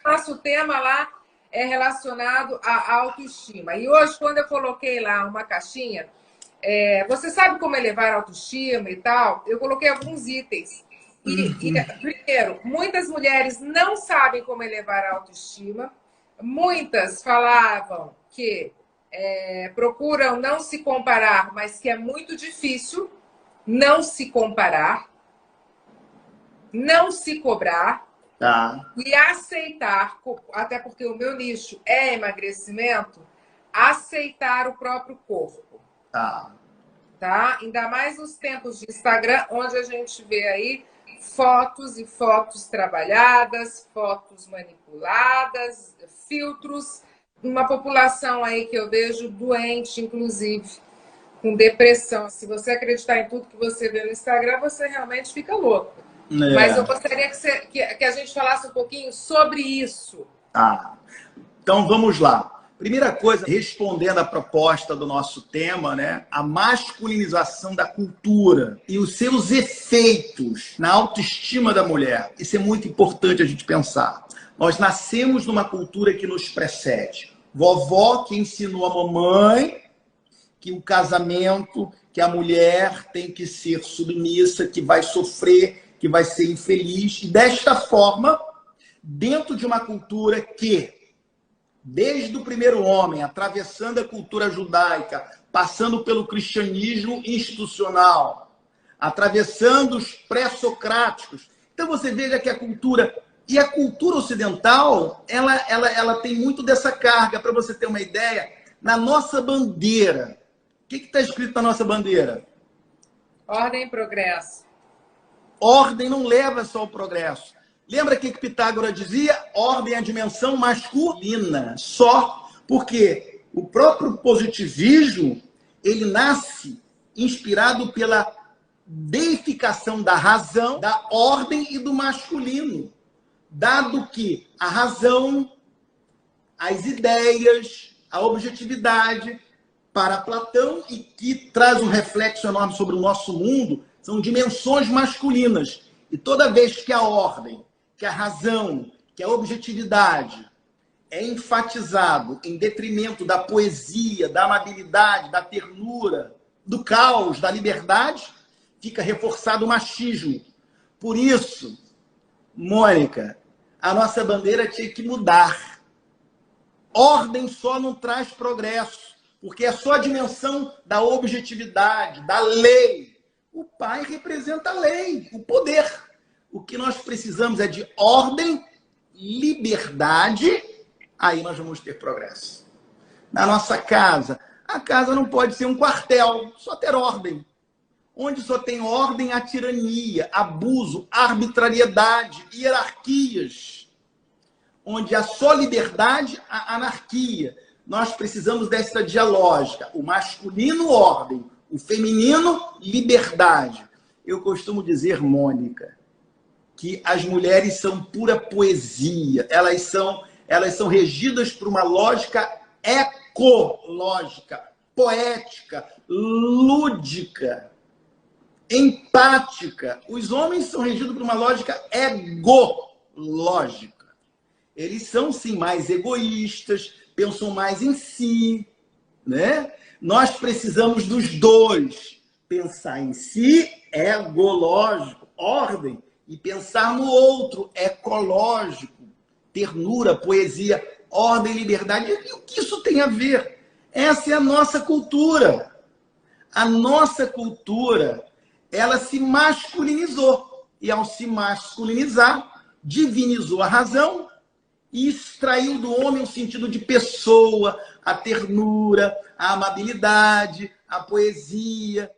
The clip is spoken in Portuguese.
nosso tema lá é relacionado à autoestima. E hoje, quando eu coloquei lá uma caixinha, você sabe como elevar a autoestima e tal? Eu coloquei alguns itens. Primeiro, muitas mulheres não sabem como elevar a autoestima. Muitas falavam que procuram não se comparar, mas que é muito difícil não se comparar, não se cobrar e aceitar, até porque o meu nicho é emagrecimento, aceitar o próprio corpo. Tá? Ainda mais nos tempos de Instagram, onde a gente vê aí fotos e fotos trabalhadas, fotos manipuladas, filtros, uma população aí que eu vejo doente, inclusive, com depressão. Se você acreditar em tudo que você vê no Instagram, você realmente fica louco. Mas eu gostaria que a gente falasse um pouquinho sobre isso. Então vamos lá. Primeira coisa, respondendo à proposta do nosso tema, né? A masculinização da cultura e os seus efeitos na autoestima da mulher. Isso é muito importante a gente pensar. Nós nascemos numa cultura que nos precede. Vovó que ensinou a mamãe que o casamento, que a mulher tem que ser submissa, que vai sofrer, que vai ser infeliz. E desta forma, dentro de uma cultura que desde o primeiro homem, atravessando a cultura judaica, passando pelo cristianismo institucional, atravessando os pré-socráticos. Então você veja que a cultura ocidental, ela tem muito dessa carga. Para você ter uma ideia, na nossa bandeira, o que está escrito na nossa bandeira? Ordem e progresso. Ordem não leva só ao progresso. Lembra que Pitágoras dizia? Ordem é a dimensão masculina. Só porque o próprio positivismo, ele nasce inspirado pela deificação da razão, da ordem e do masculino. Dado que a razão, as ideias, a objetividade, para Platão, e que traz um reflexo enorme sobre o nosso mundo, são dimensões masculinas. E toda vez que a ordem, que a razão, que a objetividade é enfatizado em detrimento da poesia, da amabilidade, da ternura, do caos, da liberdade, fica reforçado o machismo. Por isso, Mônica, a nossa bandeira tinha que mudar. Ordem só não traz progresso, porque é só a dimensão da objetividade, da lei. O pai representa a lei, o poder. O que nós precisamos é de ordem, liberdade, aí nós vamos ter progresso. Na nossa casa, a casa não pode ser um quartel, só ter ordem. Onde só tem ordem, há tirania, abuso, arbitrariedade, hierarquias. Onde há só liberdade, há anarquia. Nós precisamos dessa dialógica. O masculino, ordem. O feminino, liberdade. Eu costumo dizer, Mônica, que as mulheres são pura poesia. Elas são regidas por uma lógica ecológica, poética, lúdica, empática. Os homens são regidos por uma lógica egológica. Eles são, sim, mais egoístas, pensam mais em si, né? Nós precisamos dos dois. Pensar em si, egológico, ordem, e pensar no outro, ecológico, ternura, poesia, ordem, liberdade. E o que isso tem a ver? Essa é a nossa cultura. A nossa cultura, ela se masculinizou. E ao se masculinizar, divinizou a razão e extraiu do homem o sentido de pessoa, a ternura, a amabilidade, a poesia.